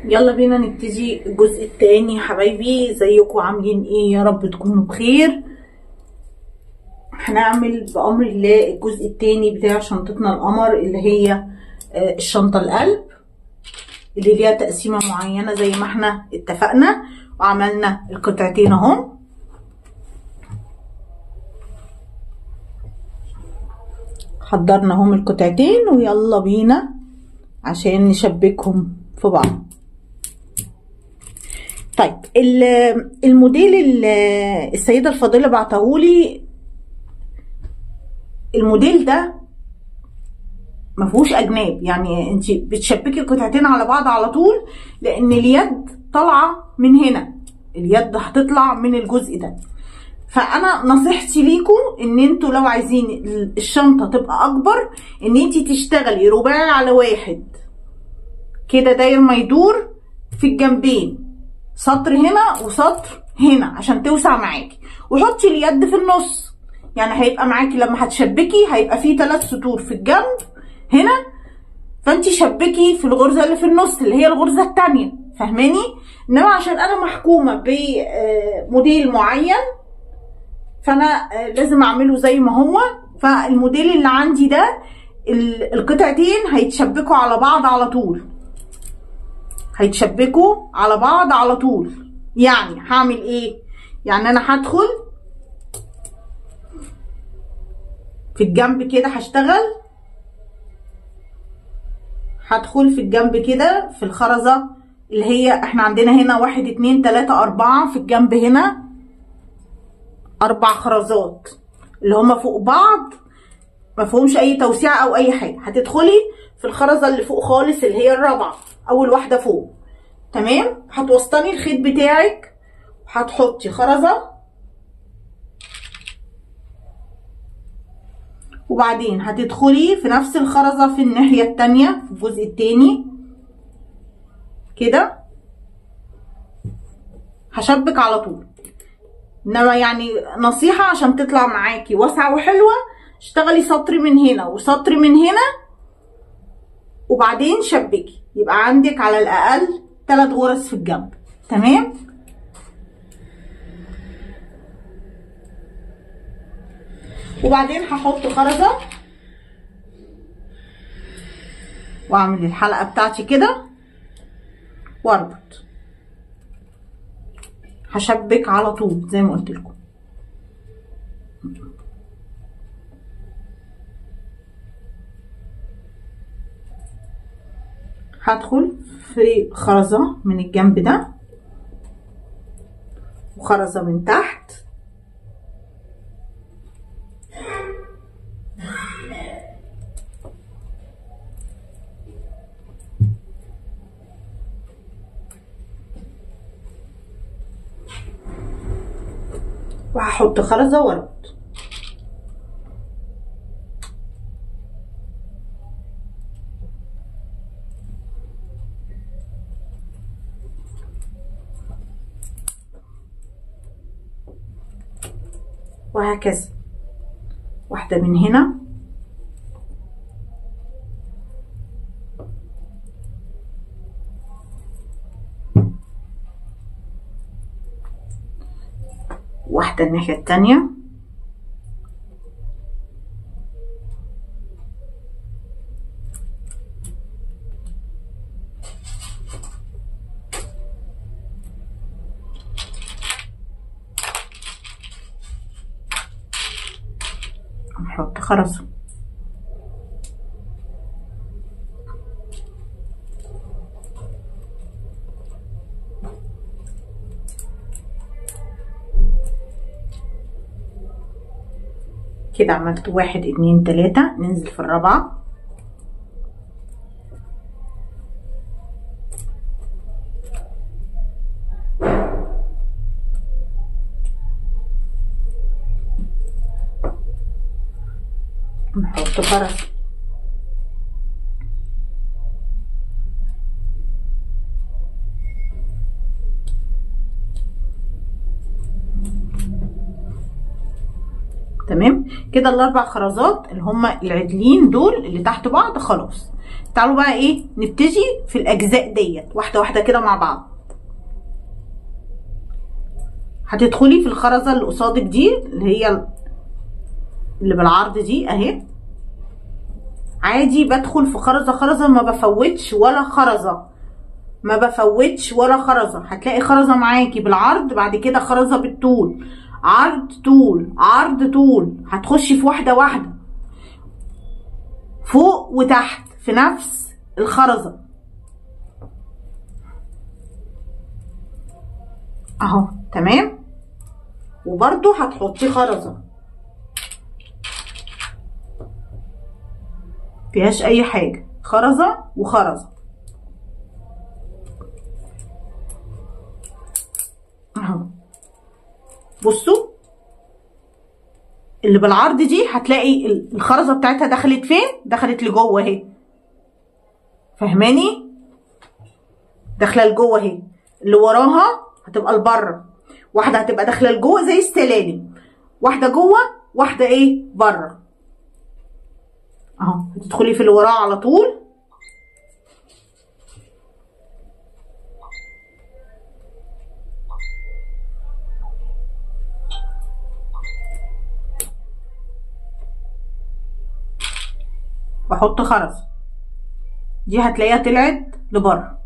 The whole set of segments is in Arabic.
يلا بينا نبتدي الجزء التاني يا حبايبي. ازيكم عاملين ايه؟ يا رب تكونوا بخير. هنعمل بأمر الله الجزء التاني بتاع شنطتنا القمر اللي هي الشنطة القلب اللي ليها تقسيمة معينة زي ما احنا اتفقنا، وعملنا القطعتين اهم. حضرنا هم القطعتين ويلا بينا عشان نشبكهم في بعض. طيب الموديل السيدة الفاضلة بعتهولي، الموديل ده مفهوش اجناب، يعني انت بتشبكي القطعتين على بعض على طول، لان اليد طالعه من هنا، اليد هتطلع من الجزء ده. فانا نصيحتي ليكم ان انتوا لو عايزين الشنطه تبقى اكبر، ان انت تشتغلي رباعي على واحد كده داير ما يدور في الجنبين، سطر هنا وسطر هنا عشان توسع معاكي، وحطي اليد في النص. يعني هيبقى معاكي لما هتشبكي هيبقى فيه 3 سطور في الجنب هنا، فانت شبكي في الغرزه اللي في النص اللي هي الغرزه الثانيه، فاهماني؟ انما عشان انا محكومه بموديل معين فانا لازم اعمله زي ما هو. فالموديل اللي عندي ده القطعتين هيتشبكوا على بعض على طول، هيتشبكوا على بعض على طول. يعني هعمل ايه؟ يعني انا هدخل في الجنب كده، هدخل في الجنب كده في الخرزة اللي هي احنا عندنا هنا 1 2 3 4 في الجنب هنا 4 خرزات اللي هما فوق بعض مفهومش اي توسيع او اي حاجة. هتدخلي في الخرزة اللي فوق خالص اللي هي الرابعة، اول واحدة فوق، تمام؟ هتوسطني الخيط بتاعك وهتحطي خرزة، وبعدين هتدخلي في نفس الخرزة في الناحية التانية في الجزء التاني كده، هشبك على طول. انما يعني نصيحة عشان تطلع معاكي واسعة وحلوة، اشتغلي سطر من هنا وسطر من هنا وبعدين شبكي، يبقى عندك على الاقل 3 غرز في الجنب، تمام؟ وبعدين هحط خرزة واعمل الحلقة بتاعتي كده واربط، هشبك على طول زي ما قلت لكم. هدخل في خرزة من الجنب ده وخرزة من تحت، وهحط خرزة واربط. وهكذا واحدة من هنا واحدة الناحية التانية، نحط خرزة كده. عملت 1 2 3، ننزل في الرابعة، نحط خرزة، تمام كده. ال4 خرزات اللي هما العدلين دول اللي تحت بعض خلاص. تعالوا بقى ايه نبتدي في الاجزاء ديت واحده واحده كده مع بعض. هتدخلي في الخرزه اللي قصادك دي اللي هي اللي بالعرض دي اهي، عادي بدخل في خرزه خرزه، ما بفوتش ولا خرزه، ما بفوتش ولا خرزه. هتلاقي خرزه معاكي بالعرض، بعد كده خرزه بالطول، عرض طول عرض طول. هتخشي في واحده واحده فوق وتحت في نفس الخرزه اهو. تمام. وبرده هتحطي خرزه مفيهاش اي حاجه، خرزه وخرزه اهو. بصوا اللي بالعرض دي هتلاقي الخرزه بتاعتها دخلت فين؟ دخلت لجوه اهي، فاهماني؟ داخله لجوه اهي. اللي وراها هتبقى لبره، واحده هتبقى داخله لجوه زي السلالم، واحده جوه واحده ايه بره اهو. هتدخلي في اللي وراها على طول واحط خرز، دي هتلاقيها طلعت لبره.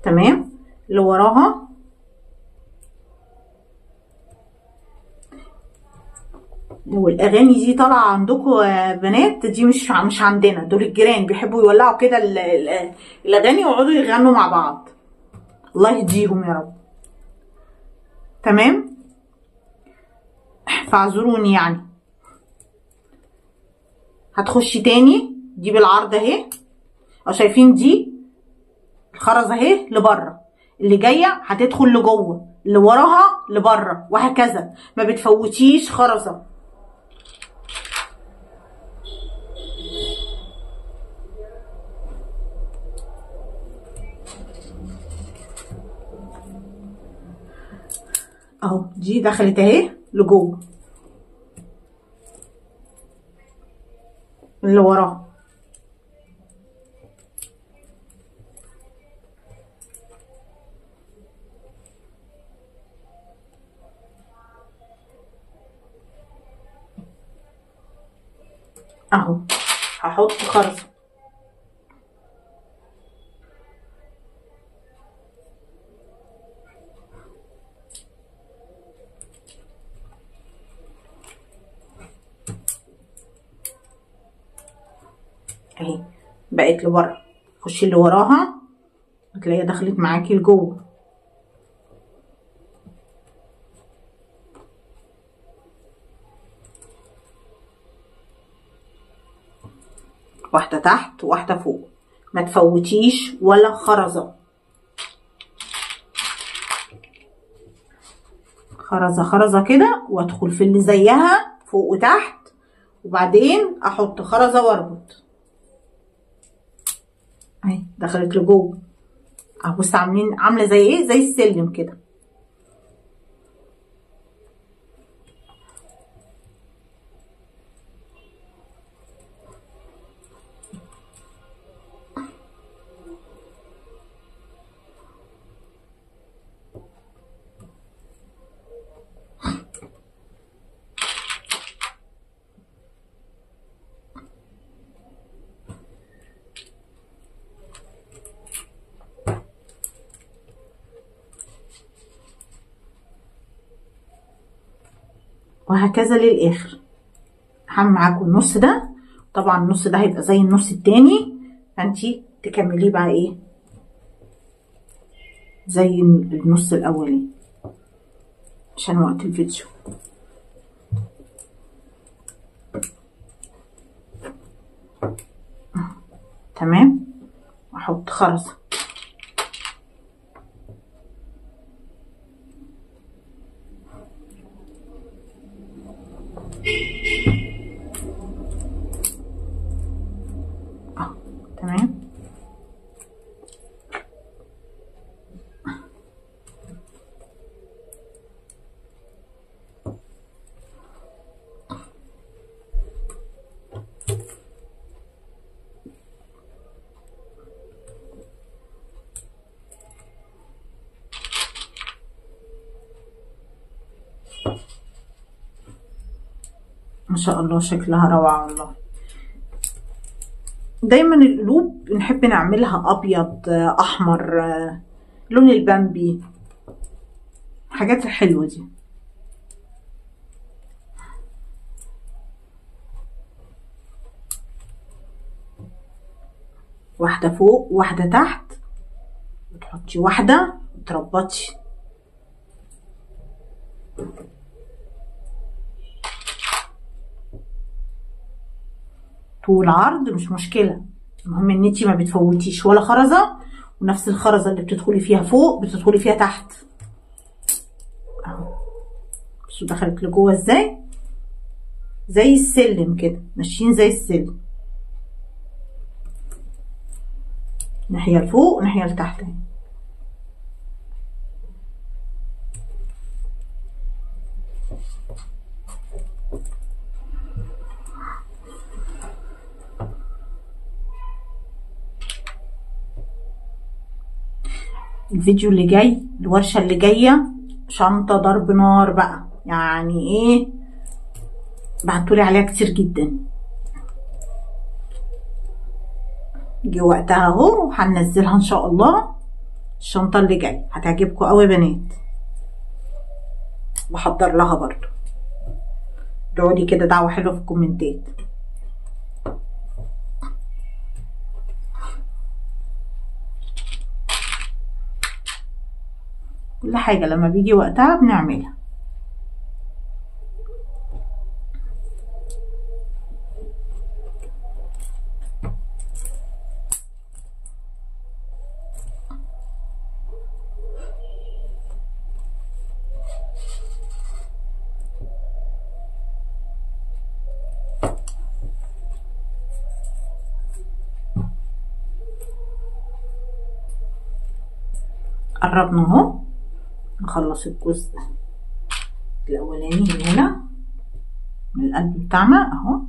تمام. اللي وراها لو الاغاني دي طالعه عندكم يا بنات، دي مش عندنا، دول الجيران بيحبوا يولعوا كده الاغاني ويقعدوا يغنوا مع بعض، الله يهديهم يا رب. تمام. فاعذروني يعني. هتخشي تاني دي بالعرض اهي، او شايفين دي الخرزه اهي لبره، اللي جايه هتدخل لجوه، اللي وراها لبره، وهكذا. ما بتفوتيش خرزه. اهو دي دخلت اهي لجوه، اللي وراها اهو. هحط خرزه اهي، بقت لبره. خشي اللي وراها هتلاقيها دخلت معاكي لجوه. واحده تحت وواحده فوق، ما تفوتيش ولا خرزه. خرزه خرزه كده، وادخل في اللي زيها فوق وتحت، وبعدين احط خرزه واربط اهي. دخلت لجوه اهو. بص عامله زي ايه؟ زي السلم كده. وهكذا للاخر. هعمل معاكم النص ده، طبعا النص ده هيبقى زي النص التاني، فانتي تكمليه بقى ايه زي النص الاولاني عشان وقت الفيديو. تمام. واحط خرزه تمام. ما شاء الله شكلها روعة والله. دايما القلوب نحب نعملها ابيض، احمر، لون البامبي، الحاجات الحلوة دي. واحدة فوق واحدة تحت، وتحطي واحدة وتربطي. طول عرض مش مشكلة، المهم ان انتي ما بتفوتيش ولا خرزة، ونفس الخرزة اللي بتدخلي فيها فوق بتدخلي فيها تحت اهو. بصوا دخلت لجوه ازاي، زي السلم كده، ماشيين زي السلم، ناحية لفوق وناحية لتحت اهي. الفيديو اللي جاي، الورشة اللي جاية شنطة ضرب نار بقى، يعني ايه، بعتولي عليها كتير جدا. جه وقتها اهو، هننزلها ان شاء الله. الشنطة اللي جاي هتعجبكم قوي يا بنات، بحضر لها برضو. ادعوا لي كده دعوة حلوة في الكومنتات. كل حاجة لما بيجي وقتها بنعملها. قربنا اهو نخلص الجزء الاولاني من هنا، من القلب بتاعنا اهو.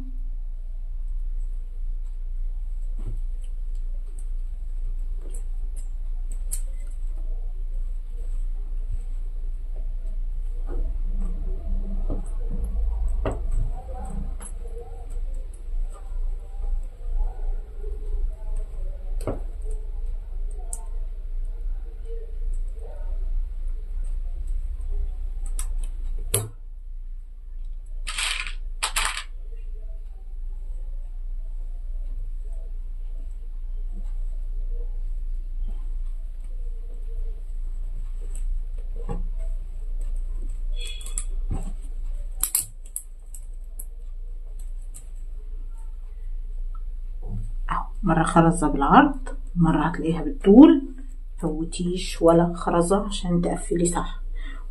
مرة خرزة بالعرض، مرة هتلاقيها بالطول، متفوتيش ولا خرزة عشان تقفلي صح.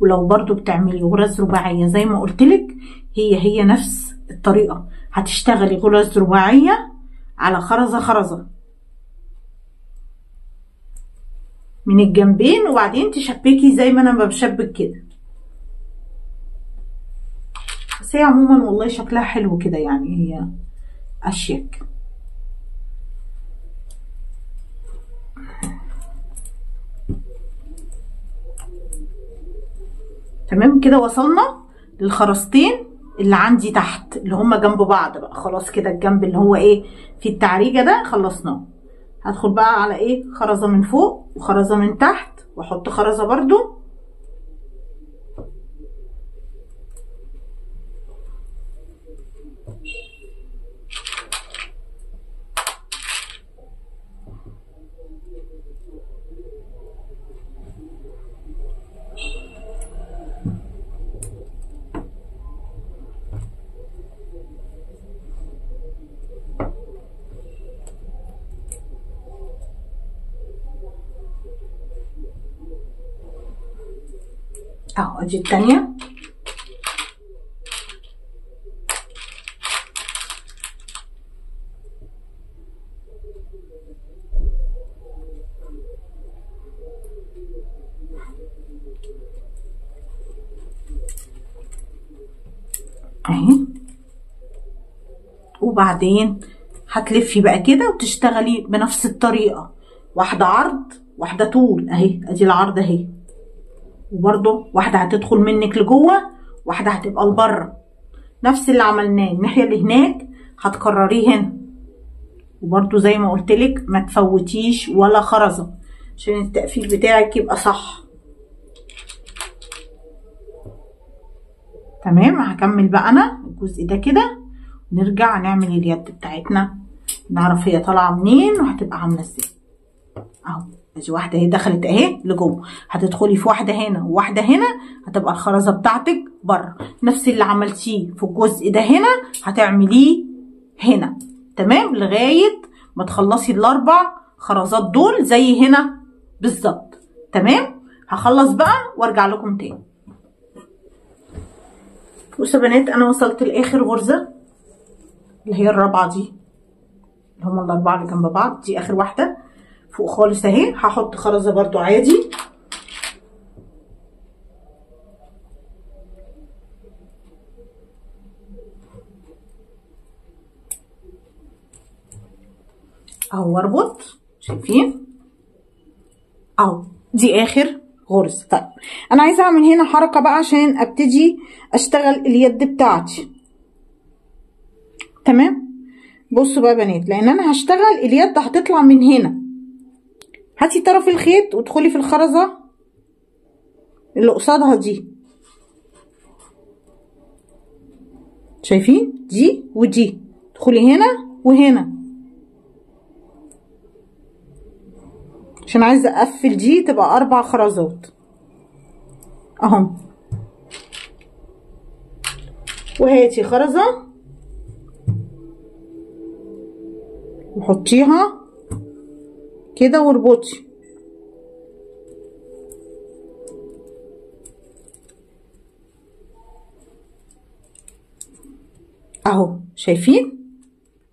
ولو برضو بتعملي غرز رباعية زي ما قلتلك، هي نفس الطريقة، هتشتغلي غرز رباعية على خرزة خرزة من الجنبين، وبعدين تشبكي زي ما انا بشبك كده. بس هي عموما والله شكلها حلو كده، يعني هي اشيك. تمام كده، وصلنا للخرزتين اللي عندي تحت اللي هما جنب بعض بقى. خلاص كده الجنب اللي هو ايه في التعريجه ده خلصناه. هدخل بقى على ايه، خرزه من فوق وخرزه من تحت، واحط خرزه برضو. اهو ادي التانية. اهي، وبعدين هتلفي بقى كده وتشتغلي بنفس الطريقة، واحدة عرض واحدة طول اهي. ادي العرض اهي، وبرضو واحدة هتدخل منك لجوه، واحدة هتبقى لبره، نفس اللي عملناه الناحيه اللي هناك هتكرريه هنا، وبرده زي ما قلتلك ما تفوتيش ولا خرزه عشان التقفيل بتاعك يبقى صح. تمام. هكمل بقى انا الجزء ده كده، نرجع نعمل اليد بتاعتنا نعرف هي طالعه منين وهتبقى عامله ازاي. اهو ادي واحده اهي دخلت اهي لجوه، هتدخلي في واحده هنا وواحده هنا، هتبقى الخرزه بتاعتك بره. نفس اللي عملتيه في الجزء ده هنا هتعمليه هنا. تمام، لغايه ما تخلصي الاربع خرزات دول زي هنا بالظبط. تمام. هخلص بقى وارجع لكم تاني. بصوا يا بنات، انا وصلت لاخر غرزه اللي هي الرابعه دي، اللي هما الاربعه اللي جنب بعض، دي اخر واحده فوق خالص اهي. هحط خرزه برضو عادي، اهو واربط. شايفين اهو دي اخر غرزه. طيب انا عايزه اعمل هنا حركه بقى عشان ابتدي اشتغل اليد بتاعتي. تمام. بصوا بقى يا بنات، لان انا هشتغل اليد هتطلع من هنا. هاتي طرف الخيط وادخلي في الخرزه اللي قصادها دي، شايفين دي ودي، ادخلي هنا وهنا عشان عايزه اقفل دي تبقى 4 خرزات اهو. وهاتي خرزه وحطيها كده واربطي اهو. شايفين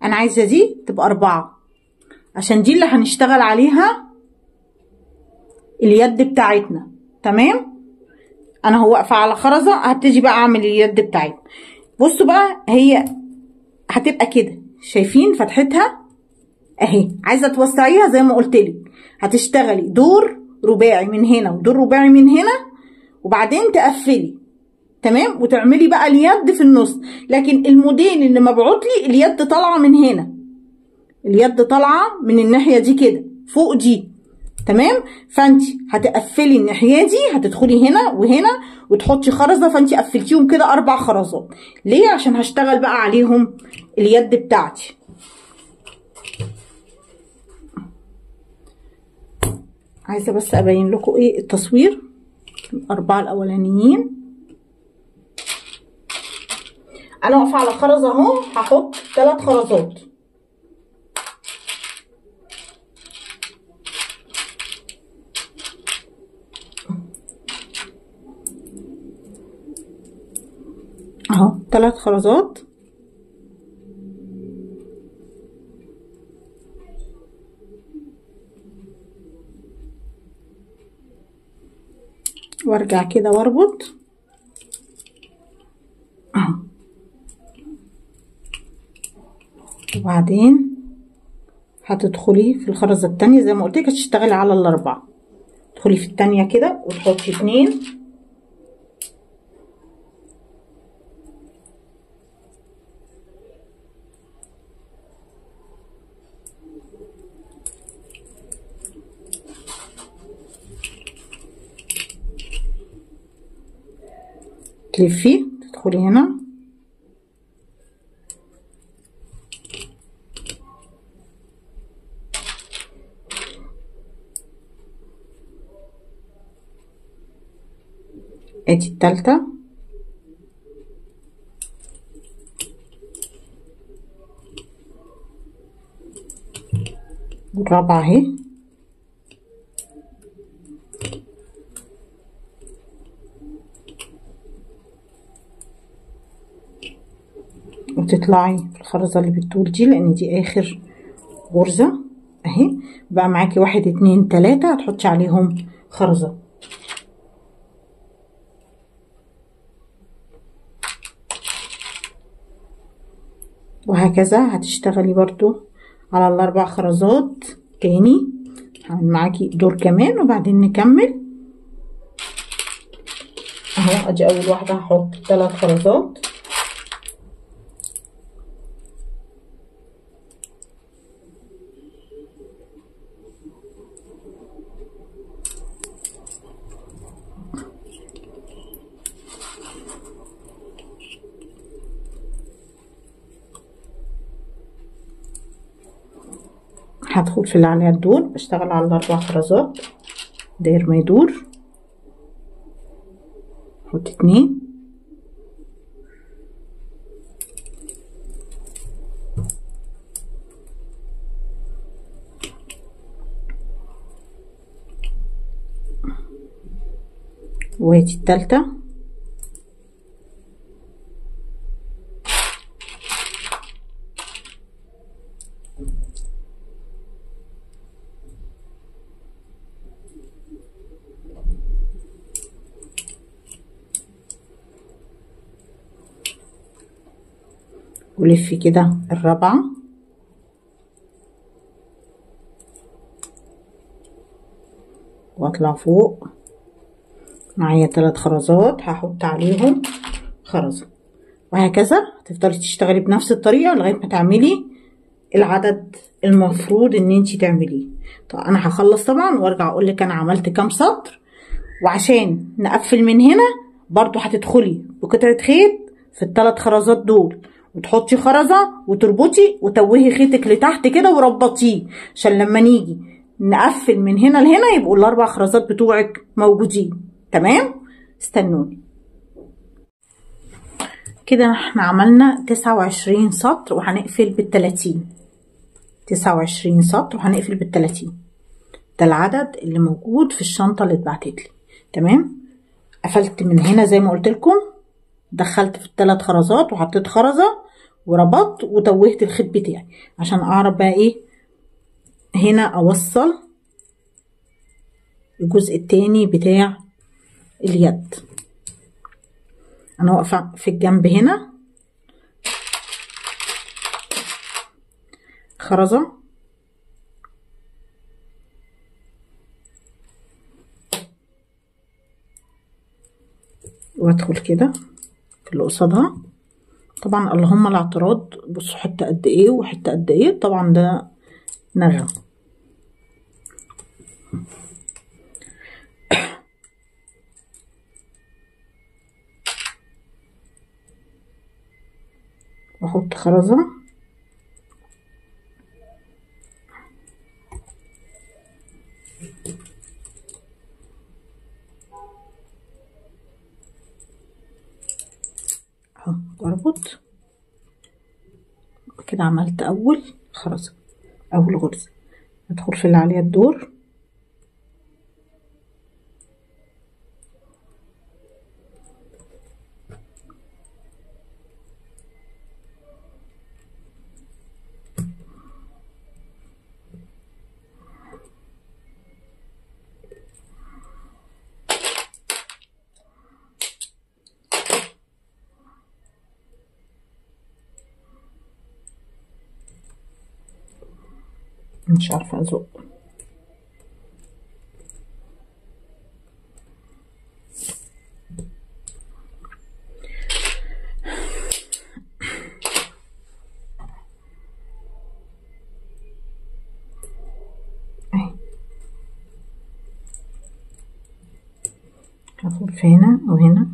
انا عايزه دي تبقى 4 عشان دي اللي هنشتغل عليها اليد بتاعتنا. تمام. انا هو واقفه على خرزه، هبتدي بقى اعمل اليد بتاعتنا. بصوا بقى هي هتبقى كده، شايفين فتحتها اهي. عايزه توسعيها زي ما قلت لك، هتشتغلي دور رباعي من هنا ودور رباعي من هنا وبعدين تقفلي. تمام. وتعملي بقى اليد في النص. لكن الموديل اللي مبعوت لي اليد طالعه من هنا، اليد طالعه من الناحيه دي كده فوق دي. تمام. فانت هتقفلي الناحيه دي، هتدخلي هنا وهنا وتحطي خرزه، فانت قفلتيهم كده 4 خرزات. ليه؟ عشان هشتغل بقى عليهم اليد بتاعتي. عايزه بس ابين لكم ايه التصوير. الاربعه الاولانيين انا واقفه على خرزه اهو، هحط 3 خرزات اهو، 3 خرزات وارجع كده واربط اهو. وبعدين هتدخلي في الخرزه التانية زي ما قلت لك، هتشتغلي على ال4. تدخلي في التانية كده وتحطي 2 تلفي، تدخلي هنا ادي التالتة والرابعة اهي، وتطلعي في الخرزة اللي بالطول دي لان دي اخر غرزة اهي. بقى معاكي 1 2 3 هتحطي عليهم خرزة. وهكذا هتشتغلي برضو على ال4 خرزات تاني. هعمل معاكي دور كمان وبعدين نكمل اهو. ادي اول واحدة هحط 3 خرزات هدخل في العليات دول بشتغل على ال4 خرزات داير ما يدور. احط 2 وادي التالتة. ولفي كده الرابعة واطلع فوق. معايا 3 خرزات هحط عليهم خرزة، وهكذا هتفضلي تشتغلي بنفس الطريقة لغاية ما تعملي العدد المفروض ان انتي تعمليه. طب انا هخلص طبعا وارجع اقولك انا عملت كام سطر. وعشان نقفل من هنا برضو هتدخلي بقطعة خيط في ال3 خرزات دول وتحطي خرزة وتربطي وتوهي خيطك لتحت كده وربطيه، عشان لما نيجي نقفل من هنا لهنا يبقوا ال4 خرزات بتوعك موجودين. تمام، استنوني. كده احنا عملنا 29 سطر وهنقفل بال30. 29 سطر وهنقفل بال30. ده العدد اللي موجود في الشنطة اللي اتبعتتلي. تمام، قفلت من هنا زي ما قلت لكم، دخلت في ال3 خرزات وحطيت خرزة وربطت وتوهت الخيط بتاعي عشان اعرف بقى ايه هنا اوصل الجزء التاني بتاع اليد. انا واقفه في الجنب هنا خرزه وادخل كده في اللي قصادها. طبعا اللهم الاعتراض، بصوا حته قد ايه وحته قد ايه، طبعا ده نغم. واحط خرزه اهو واربط كده. عملت اول خرزه، اول غرزه. ادخل في اللي عليها الدور مش عارفه ازق. هاخد في هنا وهنا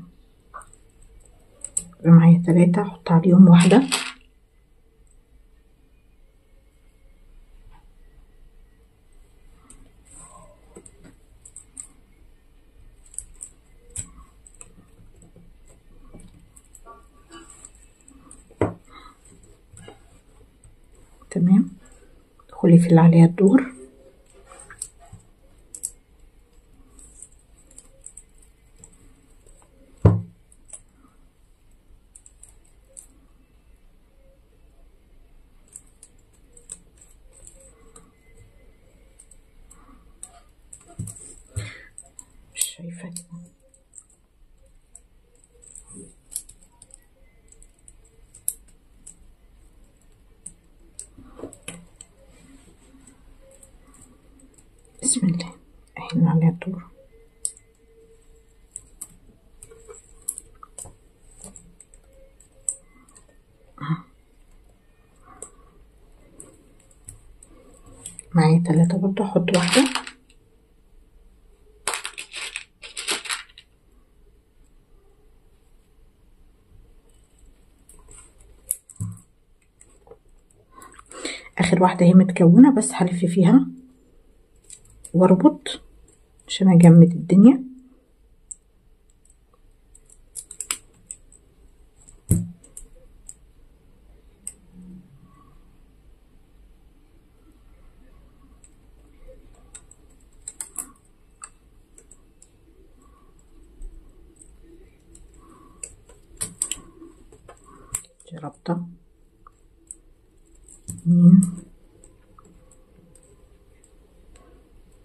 يبقى معايا 3، احط عليهم واحده. تمام، ادخلي في اللي عليها الدور مش شايفه. بسم الله، احنا عليها الدور. معايا 3 برضه، احط واحده. اخر واحده اهي متكونه، بس هلف فيها واربط عشان اجمد الدنيا. رابطه 2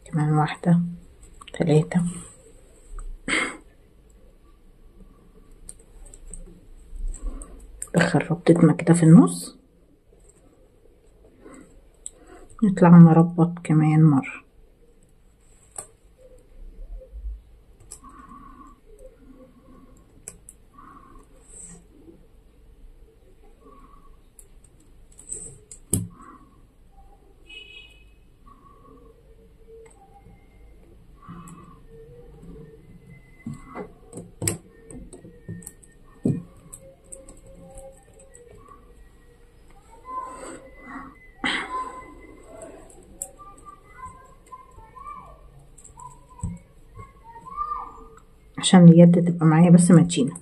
كمان واحده 3 دخل ربطتنا كده في النص، نطلع نربط كمان مرة. عشان اليد تبقى معايا بس متشينة.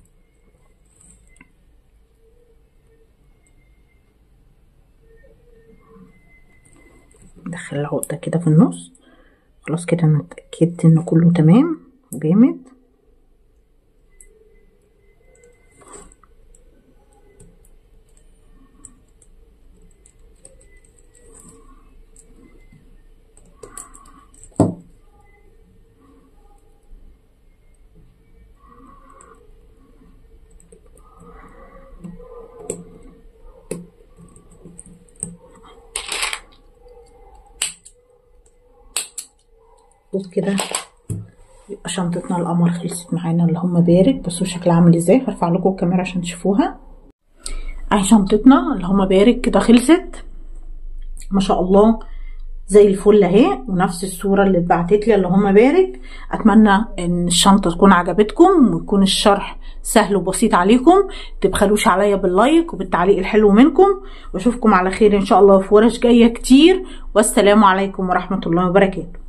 ندخل العقدة كده في النص. خلاص كده انا اتأكدت ان كله تمام وجامد. بص كده يبقى شنطتنا القمر خلصت معانا، اللهم بارك. بصوا شكلها عامل ازاي، هرفع لكم الكاميرا عشان تشوفوها. اهي شنطتنا اللهم بارك كده خلصت ما شاء الله زي الفل اهي، ونفس الصوره اللي اتبعتت لي اللهم بارك. اتمنى ان الشنطه تكون عجبتكم ويكون الشرح سهل وبسيط عليكم. متبخلوش عليا باللايك وبالتعليق الحلو منكم، واشوفكم على خير ان شاء الله في ورش جايه كتير. والسلام عليكم ورحمه الله وبركاته.